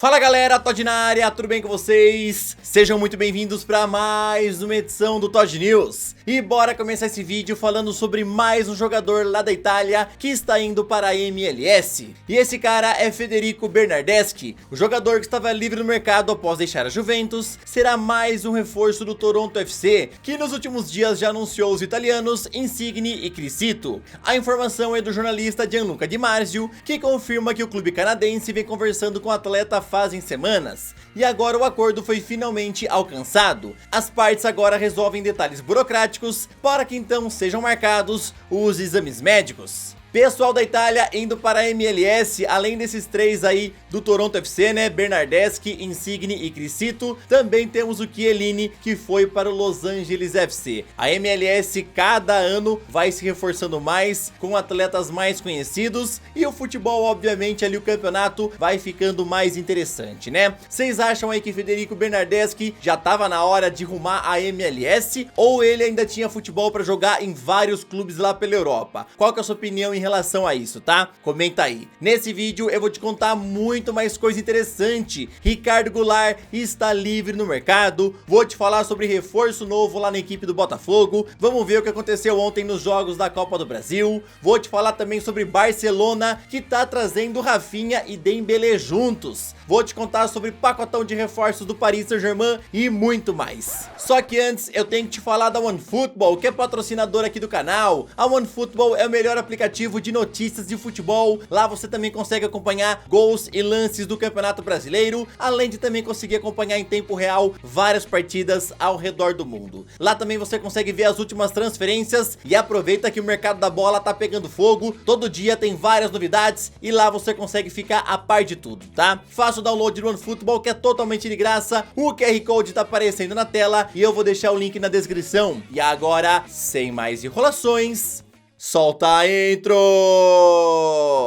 Fala galera, Todd na área, tudo bem com vocês? Sejam muito bem-vindos para mais uma edição do Todd News. E bora começar esse vídeo falando sobre mais um jogador lá da Itália que está indo para a MLS. E esse cara é Federico Bernardeschi, o jogador que estava livre no mercado após deixar a Juventus. Será mais um reforço do Toronto FC, que nos últimos dias já anunciou os italianos Insigne e Criscito. A informação é do jornalista Gianluca Di Marzio, que confirma que o clube canadense vem conversando com o atleta fazem semanas, e agora o acordo foi finalmente alcançado. As partes agora resolvem detalhes burocráticos para que então sejam marcados os exames médicos. Pessoal da Itália indo para a MLS, além desses três aí do Toronto FC, né, Bernardeschi, Insigne e Criscito, também temos o Chiellini, que foi para o Los Angeles FC. A MLS cada ano vai se reforçando mais, com atletas mais conhecidos, e o futebol, obviamente, ali o campeonato vai ficando mais interessante, né? Vocês acham aí que Federico Bernardeschi já estava na hora de rumar a MLS, ou ele ainda tinha futebol para jogar em vários clubes lá pela Europa? Qual que é a sua opinião em relação a isso, tá? Comenta aí. Nesse vídeo eu vou te contar muito mais coisa interessante. Ricardo Goulart está livre no mercado, vou te falar sobre reforço novo lá na equipe do Botafogo, vamos ver o que aconteceu ontem nos jogos da Copa do Brasil, vou te falar também sobre Barcelona, que tá trazendo Rafinha e Dembélé juntos, vou te contar sobre pacotão de reforços do Paris Saint-Germain e muito mais. Só que antes eu tenho que te falar da OneFootball, que é patrocinadora aqui do canal. A OneFootball é o melhor aplicativo de notícias de futebol. Lá você também consegue acompanhar gols e lances do Campeonato Brasileiro, além de também conseguir acompanhar em tempo real várias partidas ao redor do mundo. Lá também você consegue ver as últimas transferências e aproveita que o mercado da bola tá pegando fogo, todo dia tem várias novidades e lá você consegue ficar a par de tudo, tá? Faça o download do OneFootball, que é totalmente de graça, o QR Code tá aparecendo na tela e eu vou deixar o link na descrição. E agora, sem mais enrolações, solta a intro!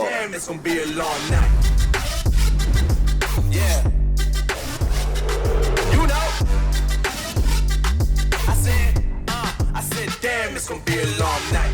Damn, it's gonna be a long night. Yeah. You know. I said, damn, it's gonna be a long night.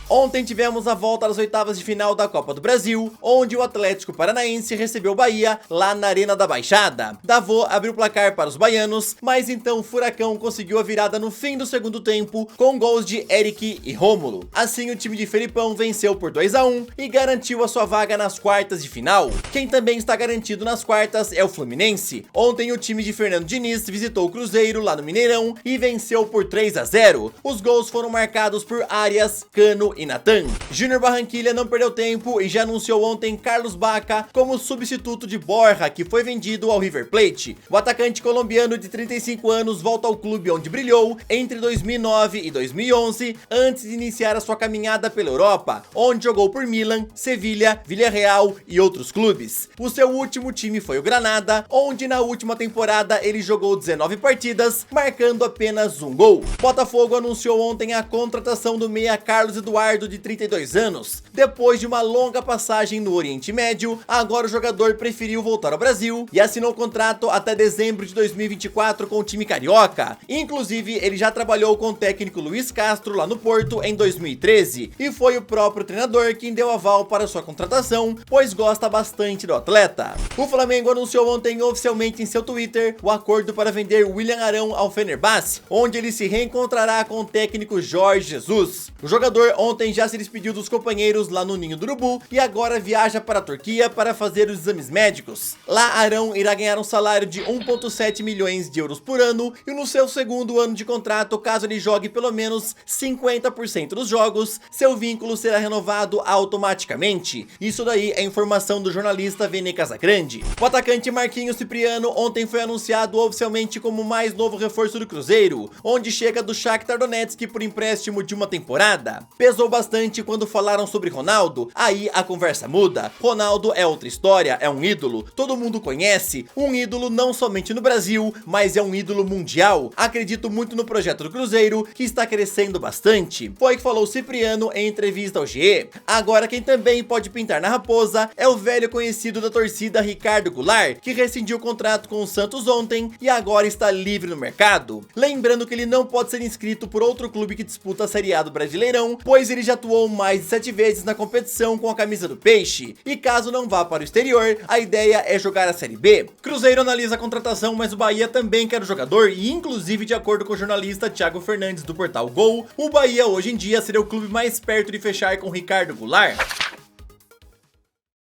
Ontem tivemos a volta das oitavas de final da Copa do Brasil, onde o Atlético Paranaense recebeu o Bahia lá na Arena da Baixada. Davô abriu o placar para os baianos, mas então o Furacão conseguiu a virada no fim do segundo tempo com gols de Eric e Rômulo. Assim o time de Felipão venceu por 2-1 e garantiu a sua vaga nas quartas de final. Quem também está garantido nas quartas é o Fluminense. Ontem o time de Fernando Diniz visitou o Cruzeiro lá no Mineirão e venceu por 3-0. Os gols foram marcados por Arias, Cano e Natan. Júnior Barranquilla não perdeu tempo e já anunciou ontem Carlos Bacca como substituto de Borja, que foi vendido ao River Plate. O atacante colombiano de 35 anos volta ao clube onde brilhou entre 2009 e 2011, antes de iniciar a sua caminhada pela Europa, onde jogou por Milan, Sevilha, Villarreal e outros clubes. O seu último time foi o Granada, onde na última temporada ele jogou 19 partidas, marcando apenas um gol. Botafogo anunciou ontem a contratação do meia Carlos Eduardo, de 32 anos. Depois de uma longa passagem no Oriente Médio, agora o jogador preferiu voltar ao Brasil e assinou contrato até dezembro de 2024 com o time carioca. Inclusive, ele já trabalhou com o técnico Luiz Castro lá no Porto em 2013 e foi o próprio treinador quem deu aval para sua contratação, pois gosta bastante do atleta. O Flamengo anunciou ontem oficialmente em seu Twitter o acordo para vender William Arão ao Fenerbahçe, onde ele se reencontrará com o técnico Jorge Jesus. O jogador ontem já se despediu dos companheiros lá no Ninho do Urubu e agora viaja para a Turquia para fazer os exames médicos. Lá Arão irá ganhar um salário de 1,7 milhões de euros por ano e no seu segundo ano de contrato, caso ele jogue pelo menos 50% dos jogos, seu vínculo será renovado automaticamente. Isso daí é informação do jornalista Vene Casagrande. O atacante Marquinhos Cipriano ontem foi anunciado oficialmente como o mais novo reforço do Cruzeiro, onde chega do Shakhtar Donetsk por empréstimo de uma temporada. Pesou bastante quando falaram sobre Ronaldo, aí a conversa muda. Ronaldo é outra história, é um ídolo, todo mundo conhece, um ídolo não somente no Brasil, mas é um ídolo mundial. Acredito muito no projeto do Cruzeiro, que está crescendo bastante. Foi o que falou Cipriano em entrevista ao GE. Agora quem também pode pintar na raposa é o velho conhecido da torcida Ricardo Goulart, que rescindiu o contrato com o Santos ontem e agora está livre no mercado. Lembrando que ele não pode ser inscrito por outro clube que disputa a Série A do Brasileirão, pois ele já atuou mais de 7 vezes na competição com a camisa do Peixe, e caso não vá para o exterior, a ideia é jogar a Série B. Cruzeiro analisa a contratação, mas o Bahia também quer o jogador, e inclusive de acordo com o jornalista Thiago Fernandes do portal Gol, o Bahia hoje em dia seria o clube mais perto de fechar com Ricardo Goulart.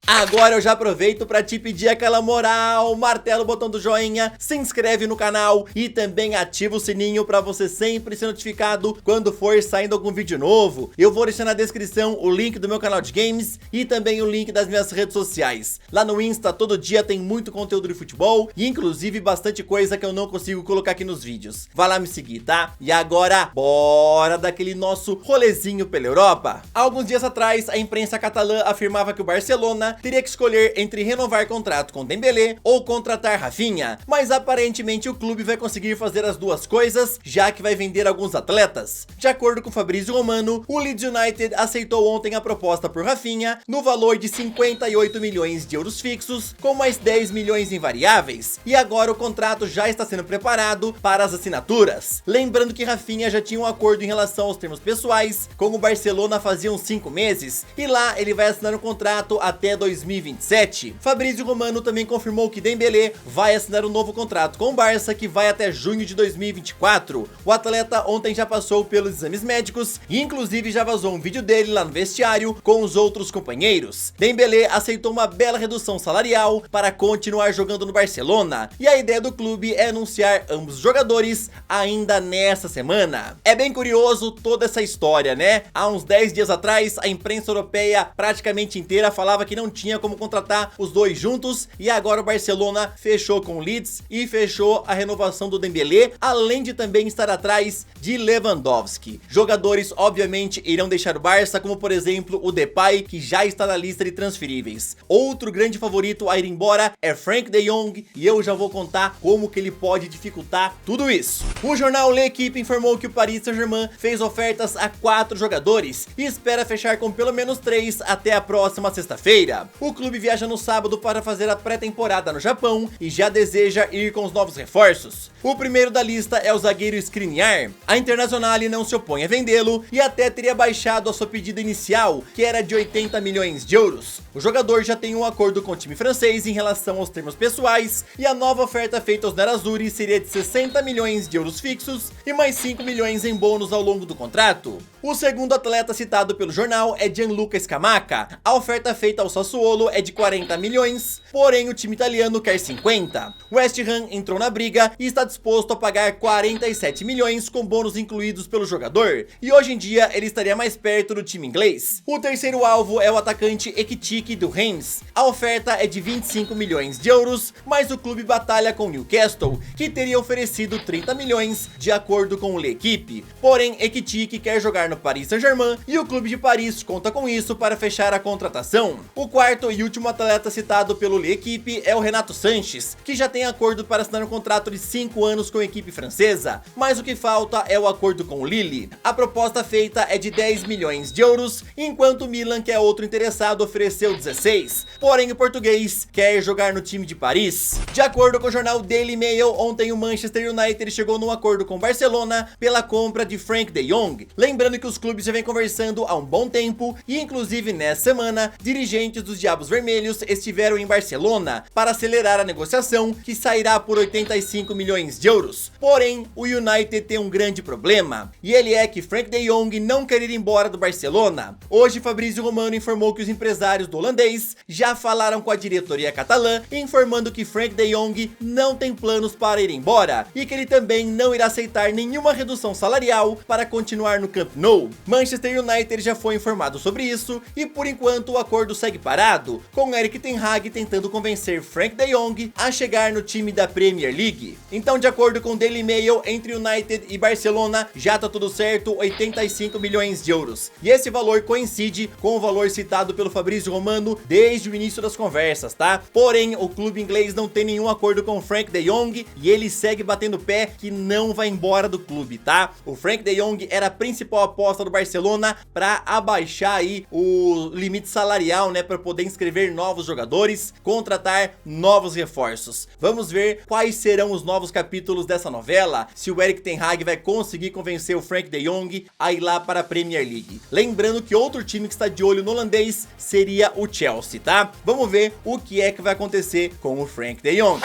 Agora eu já aproveito para te pedir aquela moral, martela o botão do joinha, se inscreve no canal e também ativa o sininho para você sempre ser notificado quando for saindo algum vídeo novo. Eu vou deixar na descrição o link do meu canal de games e também o link das minhas redes sociais. Lá no Insta todo dia tem muito conteúdo de futebol e inclusive bastante coisa que eu não consigo colocar aqui nos vídeos. Vai lá me seguir, tá? E agora, bora daquele nosso rolezinho pela Europa. Há alguns dias atrás, a imprensa catalã afirmava que o Barcelona teria que escolher entre renovar contrato com Dembélé ou contratar Rafinha, mas aparentemente o clube vai conseguir fazer as duas coisas, já que vai vender alguns atletas. De acordo com Fabrício Romano, o Leeds United aceitou ontem a proposta por Rafinha no valor de 58 milhões de euros fixos, com mais 10 milhões em variáveis, e agora o contrato já está sendo preparado para as assinaturas. Lembrando que Rafinha já tinha um acordo em relação aos termos pessoais com o Barcelona fazia uns 5 meses, e lá ele vai assinar um contrato até 2027. Fabrício Romano também confirmou que Dembélé vai assinar um novo contrato com o Barça que vai até junho de 2024. O atleta ontem já passou pelos exames médicos e inclusive já vazou um vídeo dele lá no vestiário com os outros companheiros. Dembélé aceitou uma bela redução salarial para continuar jogando no Barcelona e a ideia do clube é anunciar ambos os jogadores ainda nessa semana. É bem curioso toda essa história, né? Há uns 10 dias atrás a imprensa europeia praticamente inteira falava que não tinha como contratar os dois juntos e agora o Barcelona fechou com o Leeds e fechou a renovação do Dembélé, além de também estar atrás de Lewandowski. Jogadores obviamente irão deixar o Barça, como por exemplo o Depay, que já está na lista de transferíveis. Outro grande favorito a ir embora é Frank de Jong e eu já vou contar como que ele pode dificultar tudo isso. O jornal L'Equipe informou que o Paris Saint-Germain fez ofertas a 4 jogadores e espera fechar com pelo menos 3 até a próxima sexta-feira. O clube viaja no sábado para fazer a pré-temporada no Japão e já deseja ir com os novos reforços. O primeiro da lista é o zagueiro Skriniar. A Internazionale não se opõe a vendê-lo e até teria baixado a sua pedida inicial, que era de 80 milhões de euros. O jogador já tem um acordo com o time francês em relação aos termos pessoais e a nova oferta feita aos Nerazzurri seria de 60 milhões de euros fixos e mais 5 milhões em bônus ao longo do contrato. O segundo atleta citado pelo jornal é Gianluca Scamacca. A oferta feita ao Sassuolo é de 40 milhões, porém o time italiano quer 50. O West Ham entrou na briga e está disposto a pagar 47 milhões com bônus incluídos pelo jogador, e hoje em dia ele estaria mais perto do time inglês. O terceiro alvo é o atacante Ekitike do Reims. A oferta é de 25 milhões de euros, mas o clube batalha com o Newcastle, que teria oferecido 30 milhões de acordo com o L'Equipe. Porém, Ekitike quer jogar no Paris Saint-Germain e o clube de Paris conta com isso para fechar a contratação. O quarto e último atleta citado pelo L'Equipe é o Renato Sanches, que já tem acordo para assinar um contrato de 5 anos com a equipe francesa, mas o que falta é o acordo com o Lille. A proposta feita é de 10 milhões de euros, enquanto o Milan, que é outro interessado, ofereceu 16, porém o português quer jogar no time de Paris. De acordo com o jornal Daily Mail, ontem o Manchester United chegou num acordo com o Barcelona pela compra de Frank de Jong. Lembrando que os clubes já vêm conversando há um bom tempo e inclusive nessa semana, dirigentes dos Diabos Vermelhos estiveram em Barcelona para acelerar a negociação, que sairá por 85 milhões de euros. Porém, o United tem um grande problema, e ele é que Frank de Jong não quer ir embora do Barcelona. Hoje, Fabrício Romano informou que os empresários do holandês já falaram com a diretoria catalã, informando que Frank de Jong não tem planos para ir embora, e que ele também não irá aceitar nenhuma redução salarial para continuar no Camp Nou. Manchester United já foi informado sobre isso, e por enquanto o acordo segue parado, com Erik ten Hag tentando convencer Frank de Jong a chegar no time da Premier League. Então, de acordo com o Daily Mail, entre United e Barcelona já tá tudo certo, 85 milhões de euros. E esse valor coincide com o valor citado pelo Fabrício Romano desde o início das conversas, tá? Porém, o clube inglês não tem nenhum acordo com Frank de Jong e ele segue batendo pé que não vai embora do clube, tá? O Frank de Jong era a principal aposta do Barcelona para abaixar aí o limite salarial, né, para poder inscrever novos jogadores, contratar novos reforços. Vamos ver quais serão os novos capítulos dessa novela, se o Erik ten Hag vai conseguir convencer o Frank de Jong a ir lá para a Premier League. Lembrando que outro time que está de olho no holandês seria o Chelsea, tá? Vamos ver o que é que vai acontecer com o Frank de Jong.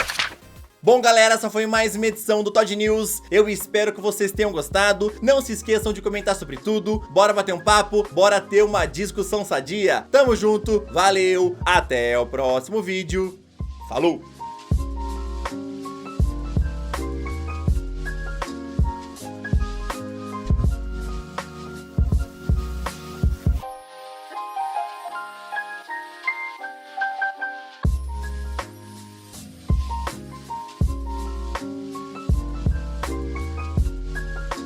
Bom galera, essa foi mais uma edição do Todd News, eu espero que vocês tenham gostado, não se esqueçam de comentar sobre tudo, bora bater um papo, bora ter uma discussão sadia, tamo junto, valeu, até o próximo vídeo, falou!